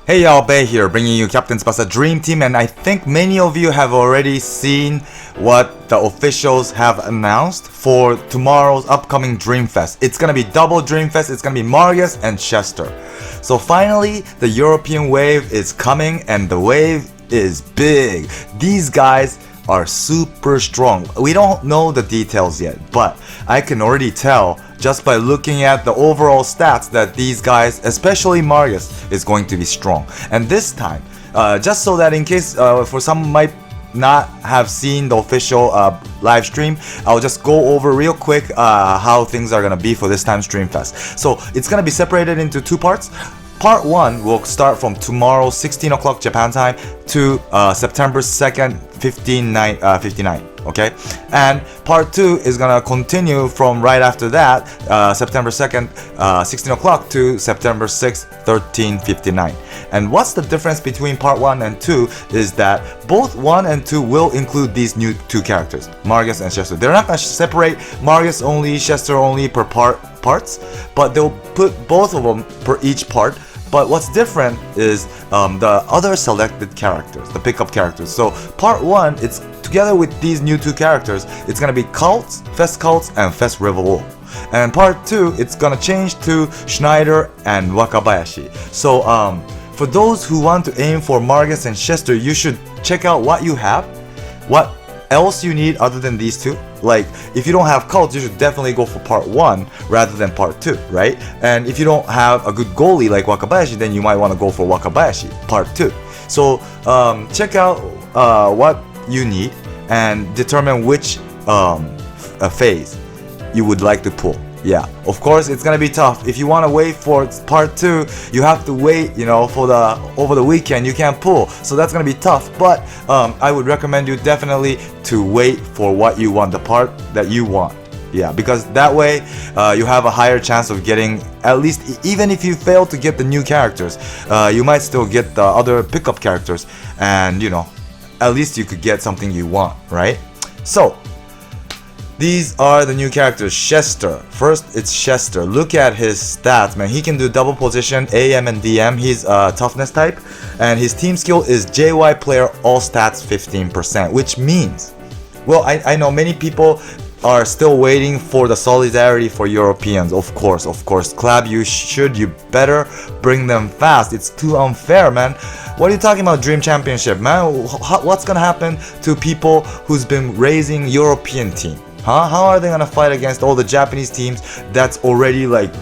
Hey y'all, Bay here, bringing you Captain Tsubasa Dream Team, and I think many of you have already seen what the officials have announced for tomorrow's upcoming Dreamfest. It's gonna be double Dreamfest, it's gonna be Marius and Chester. So finally, the European wave is coming, and the wave is big. These guys are super strong. We don't know the details yet, but I can already tell just by looking at the overall stats that these guys, especially Marius, is going to be strong. And this time, just so that in case for some might not have seen the official live stream, I'll just go over real quick how things are gonna be for this time's Dreamfest. So it's gonna be separated into two parts. Part 1 will start from tomorrow 16 o'clock Japan time to September 2nd 59, okay? And part 2 is gonna continue from right after that, September 2nd 16 o'clock to September 6th 13:59. And what's the difference between part 1 and 2 is that both 1 and 2 will include these new two characters, Marius and Chester. They're not gonna separate Marius only, Chester only per parts, but they'll put both of them per each part. But what's different is the other selected characters, the pickup characters. So part 1, it's together with these new two characters, it's gonna be Cults, and Fest Revolve. And part 2, it's gonna change to Schneider and Wakabayashi. So for those who want to aim for Marius and Chester, you should check out what you have, what else you need other than these two. Like, if you don't have Cults, you should definitely go for part 1 rather than part 2, right? And if you don't have a good goalie like Wakabayashi, then you might want to go for Wakabayashi, part 2. So check out what you need and determine which phase you would like to pull. Yeah, of course it's gonna be tough. If you want to wait for part 2, you have to wait, you know, for over the weekend. You can't pull, so that's gonna be tough. But I would recommend you definitely to wait for what you want, the part that you want. Yeah, because that way you have a higher chance of getting, at least even if you fail to get the new characters, you might still get the other pickup characters, and you know, at least you could get something you want, right? So these are the new characters. Chester. First, it's Chester. Look at his stats, man. He can do double position, AM and DM. He's a toughness type. And his team skill is JY player all stats 15%, which means, well, I know many people are still waiting for the solidarity for Europeans. Of course. Club, you better bring them fast. It's too unfair, man. What are you talking about, Dream Championship, man? What's gonna happen to people who's been raising European team? Huh? How are they gonna fight against all the Japanese teams that's already like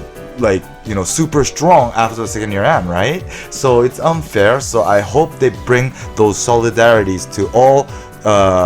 you know, super strong after the second year end, right? So it's unfair. So I hope they bring those solidarities to all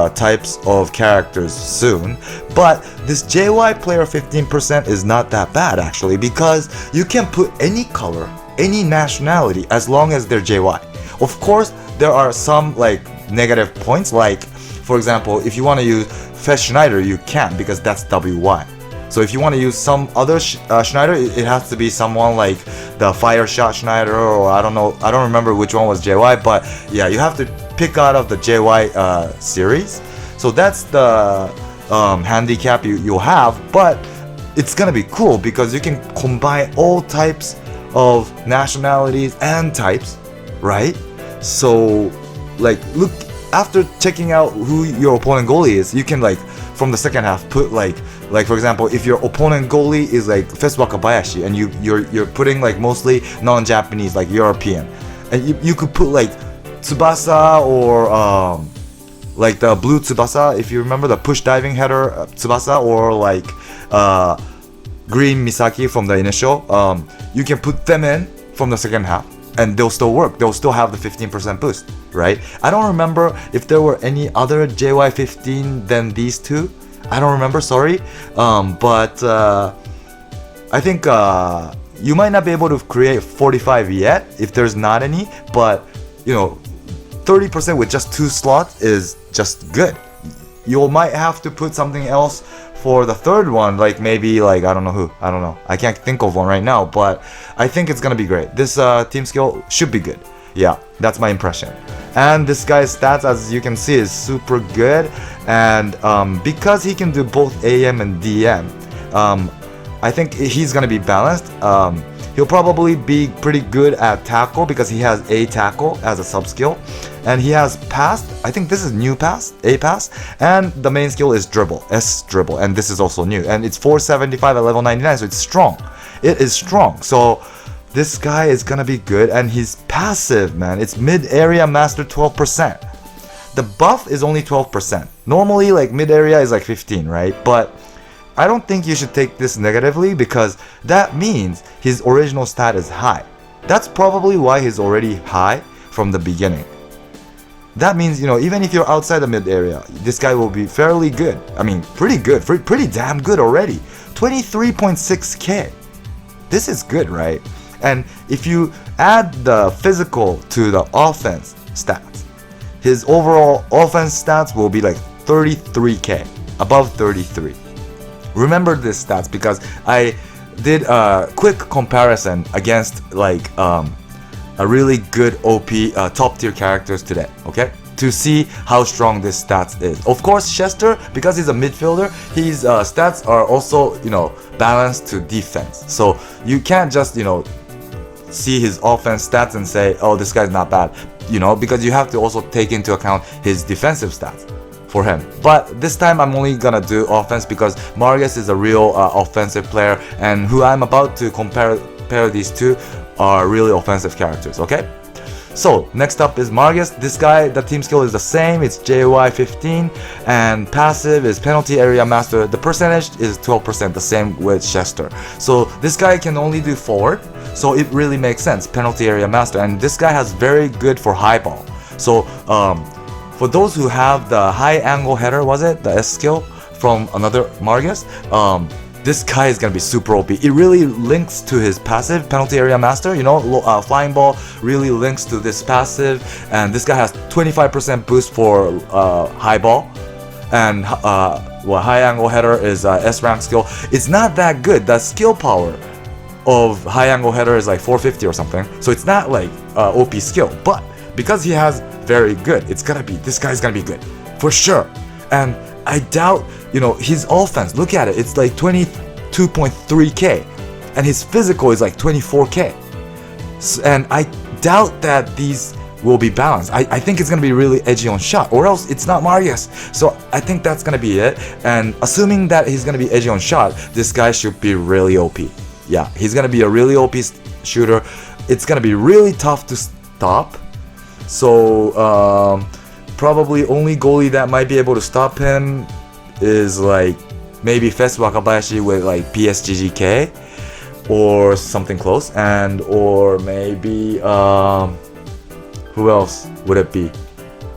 types of characters soon. But this JY player 15% is not that bad actually, because you can put any color, any nationality, as long as they're JY. Of course, there are some like negative points, like for example, if you want to use Fest Schneider, you can't because that's WY. So if you want to use some other Schneider, it has to be someone like the Fire Shot Schneider, or I don't know, I don't remember which one was JY, but yeah, you have to pick out of the JY series. So that's the handicap you'll have, but it's gonna be cool because you can combine all types of nationalities and types, right? So like, look, after checking out who your opponent goalie is, you can like from the second half put like for example, if your opponent goalie is like Fest Wakabayashi and you're putting like mostly non-Japanese, like European, and you could put like Tsubasa or like the blue Tsubasa, if you remember the push diving header Tsubasa, or like green Misaki from the initial, you can put them in from the second half and they'll still work. They'll still have the 15% boost, right? I don't remember if there were any other JY15 than these two. I don't remember, sorry. But I think you might not be able to create 45 yet if there's not any, but you know, 30% with just 2 slots is just good. You might have to put something else for the third one, like maybe like I don't know, I can't think of one right now, but I think it's gonna be great. This team skill should be good. Yeah, that's my impression. And this guy's stats, as you can see, is super good, and because he can do both AM and DM, I think he's gonna be balanced. He'll probably be pretty good at tackle because he has A tackle as a sub skill, and he has pass. I think this is new pass, A pass, and the main skill is dribble, S dribble, and this is also new, and it's 475 at level 99, so it's strong. It is strong. So this guy is gonna be good, and he's passive, man. It's mid-area master 12%. The buff is only 12%. Normally, like mid-area is like 15, right? But I don't think you should take this negatively because that means his original stat is high. That's probably why he's already high from the beginning. That means, even if you're outside the mid-area, this guy will be fairly good. I mean, pretty good, pretty damn good already. 23.6k. This is good, right? And if you add the physical to the offense stats, his overall offense stats will be like 33k, above 33. Remember this stats because I did a quick comparison against like a really good OP top tier characters today, okay? To see how strong this stats is. Of course, Chester, because he's a midfielder, his stats are also, balanced to defense. So you can't just, see his offense stats and say, oh, this guy's not bad, because you have to also take into account his defensive stats for him. But this time I'm only gonna do offense because Margus is a real offensive player, and who I'm about to compare these two are really offensive characters, okay? So next up is Margus. This guy, the team skill is the same. It's JY15, and passive is penalty area master. The percentage is 12%, the same with Chester. So this guy can only do forward, so it really makes sense, penalty area master. And this guy has very good for high ball. So for those who have the high angle header, was it the S skill from another Margus? This guy is gonna be super OP. It really links to his passive, penalty area master. Flying ball really links to this passive, and this guy has 25% boost for high ball, and high angle header is S rank skill. It's not that good. The skill power of high angle header is like 450 or something, so it's not like OP skill. But because he has very good, this guy's gonna be good for sure. And I doubt, his offense, look at it, it's like 22.3k, and his physical is like 24k. And I doubt that these will be balanced. I think it's gonna be really edgy on shot, or else it's not Marius. So I think that's gonna be it. And assuming that he's gonna be edgy on shot, this guy should be really OP. Yeah, he's gonna be a really OP shooter. It's gonna be really tough to stop. So probably only goalie that might be able to stop him is like maybe Fest Wakabayashi with like PSGGK or something close, and or maybe who else would it be?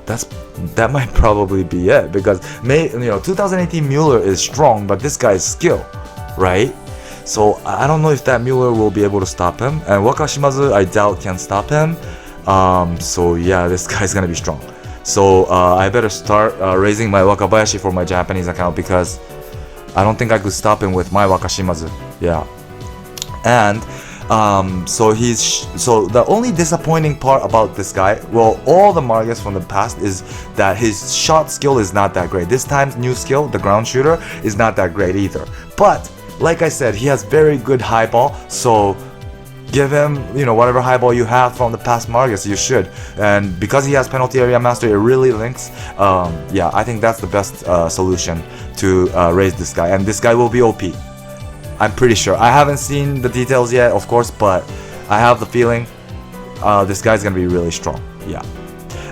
That might probably be it, because 2018 Mueller is strong, but this guy's skill, right? So I don't know if that Mueller will be able to stop him, and Wakashimazu I doubt can stop him. So yeah, this guy's gonna be strong. So I better start raising my Wakabayashi for my Japanese account, because I don't think I could stop him with my Wakashimazu. Yeah. And so the only disappointing part about this guy, well, all the Margus from the past, is that his shot skill is not that great. This time's new skill, the ground shooter, is not that great either. But like I said, he has very good high ball, so give him, whatever high ball you have from the past Margus, you should. And because he has penalty area master, it really links. Yeah, I think that's the best solution to raise this guy. And this guy will be OP. I'm pretty sure. I haven't seen the details yet, of course, but I have the feeling this guy's gonna be really strong. Yeah.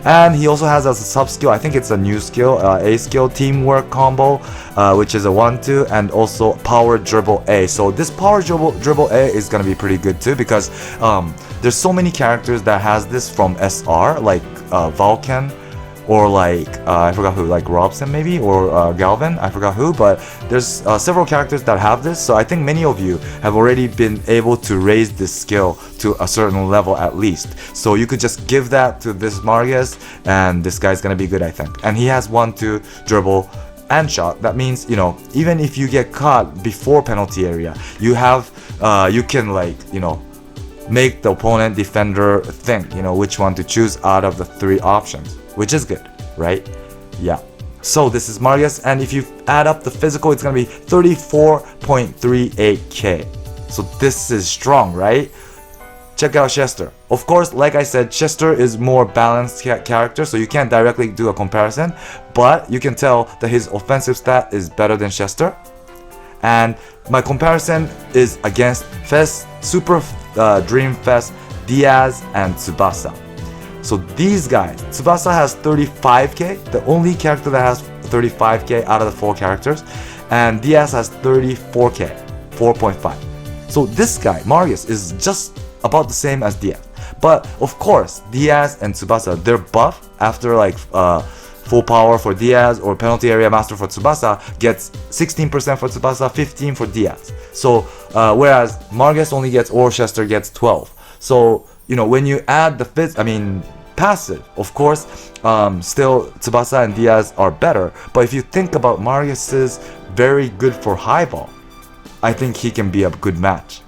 And he also has as a sub skill, I think it's a new skill, A skill, teamwork combo, which is a 1-2, and also power dribble A. So this power dribble A is gonna be pretty good too, because there's so many characters that has this from SR, like Vulcan, or like I forgot who, like Robson maybe, or Galvin, I forgot who, but there's several characters that have this. So I think many of you have already been able to raise this skill to a certain level at least. So you could just give that to this Margus, and this guy's gonna be good, I think. And he has 1-2 dribble and shot. That means, even if you get caught before penalty area, you have you can make the opponent defender think which one to choose out of the 3 options, which is good, right? Yeah. So this is Marius, and if you add up the physical, it's gonna be 34.38k. So this is strong, right? check out Chester. Of course, like I said, Chester is more balanced character, so you can't directly do a comparison, but you can tell that his offensive stat is better than Chester. And my comparison is against Super Dream Fest, Diaz, and Tsubasa. So these guys, Tsubasa has 35k, the only character that has 35k out of the 4 characters, and Diaz has 34k, 4.5. So this guy, Marius, is just about the same as Diaz. But of course, Diaz and Tsubasa, their buff after like full power for Diaz or penalty area master for Tsubasa gets 16% for Tsubasa, 15 for Diaz. So whereas Marius only gets, or Chester gets 12. So you know, when you add the passive, of course, still Tsubasa and Diaz are better. But if you think about Marius's very good for high ball, I think he can be a good match.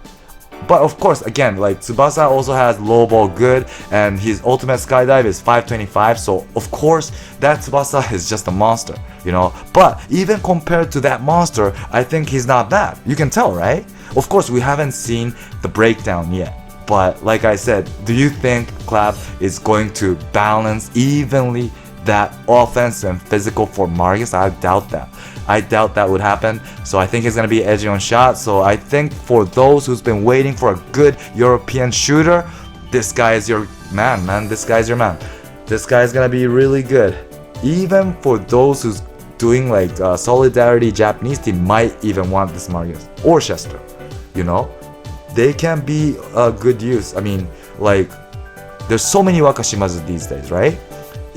But of course, again, like Tsubasa also has low ball good, and his ultimate skydive is 525. So of course, that Tsubasa is just a monster, you know. But even compared to that monster, I think he's not bad. You can tell, right? Of course, we haven't seen the breakdown yet. But like I said, do you think Clap is going to balance evenly that offense and physical for Marius? I doubt that. I doubt that would happen. So I think he's going to be edgy on shot. So I think for those who's been waiting for a good European shooter, this guy is your man. This guy's your man. This guy's going to be really good. Even for those who's doing like Solidarity Japanese team might even want this Marius or Chester, you know? They can be a good use. I mean, like, there's so many Wakashimazu these days, right?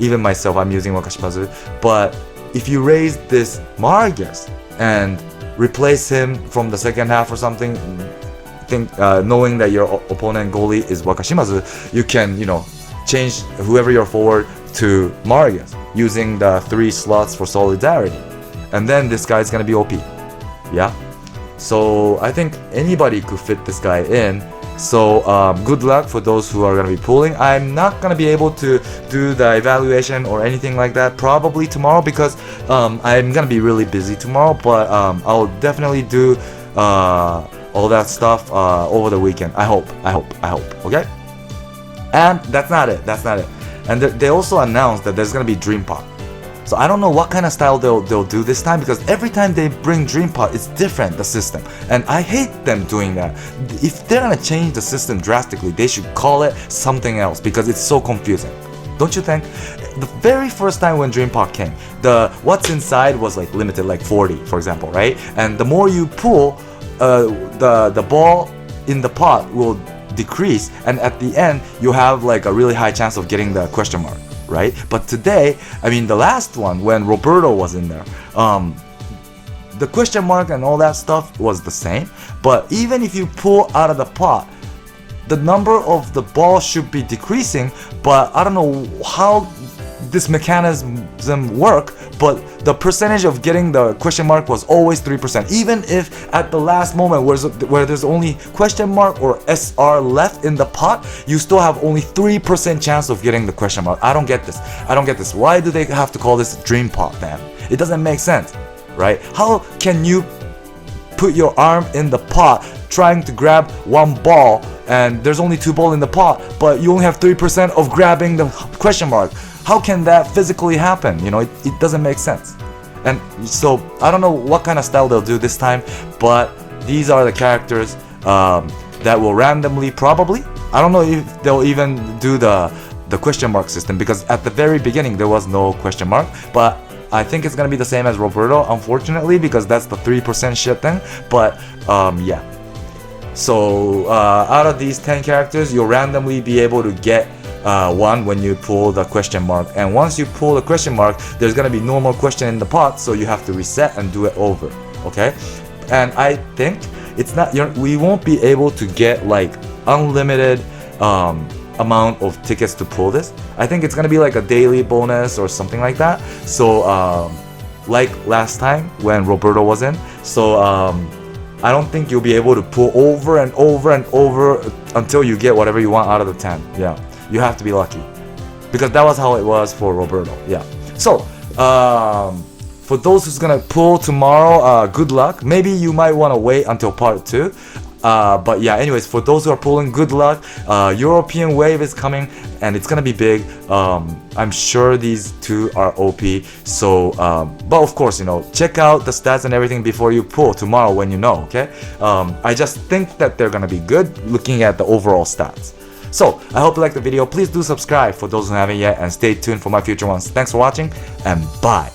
Even myself, I'm using Wakashimazu. But if you raise this Marius and replace him from the second half or something, knowing that your opponent goalie is Wakashimazu, you can, you know, change whoever you're forward to Marius using the 3 slots for Solidarity. And then this guy's gonna be OP. Yeah? So I think anybody could fit this guy in. So good luck for those who are going to be pulling. I'm not going to be able to do the evaluation or anything like that probably tomorrow because I'm going to be really busy tomorrow. But I'll definitely do all that stuff over the weekend. I hope. Okay? And that's not it. And they also announced that there's going to be Dream Pot. So I don't know what kind of style they'll do this time because every time they bring Dream Pot, it's different, the system. And I hate them doing that. If they're gonna change the system drastically, they should call it something else because it's so confusing. Don't you think? The very first time when Dream Pot came, the what's inside was like limited, like 40, for example, right? And the more you pull, the ball in the pot will decrease, and at the end, you have like a really high chance of getting the question mark. Right? But today, I mean the last one when Roberto was in there, the question mark and all that stuff was the same. But even if you pull out of the pot, the number of the ball should be decreasing. But I don't know how this mechanism work, but the percentage of getting the question mark was always 3%. Even if at the last moment where there's only question mark or SR left in the pot, you still have only 3% chance of getting the question mark. I don't get this. Why do they have to call this Dream Pot, man? It doesn't make sense, right? How can you put your arm in the pot trying to grab one ball and there's only 2 balls in the pot, but you only have 3% of grabbing the question mark? How can that physically happen? You know, it doesn't make sense. And so I don't know what kind of style they'll do this time, but these are the characters that will randomly probably. I don't know if they'll even do the question mark system because at the very beginning there was no question mark, but I think it's gonna be the same as Roberto, unfortunately, because that's the 3% shit thing. But yeah. So out of these 10 characters, you'll randomly be able to get one when you pull the question mark, and once you pull the question mark, there's gonna be no more question in the pot, so you have to reset and do it over. Okay, and I think it's not we won't be able to get like unlimited amount of tickets to pull this. I think it's gonna be like a daily bonus or something like that. So like last time when Roberto was in, so I don't think you'll be able to pull over and over and over until you get whatever you want out of the 10. Yeah. You have to be lucky because that was how it was for Roberto. Yeah. So for those who's gonna pull tomorrow, good luck. Maybe you might want to wait until part 2. But yeah, anyways, for those who are pulling, good luck. European wave is coming and it's gonna be big. I'm sure these two are OP. So, but of course, check out the stats and everything before you pull tomorrow when you know, okay? I just think that they're gonna be good looking at the overall stats. So, I hope you liked the video. Please do subscribe for those who haven't yet and stay tuned for my future ones. Thanks for watching and bye.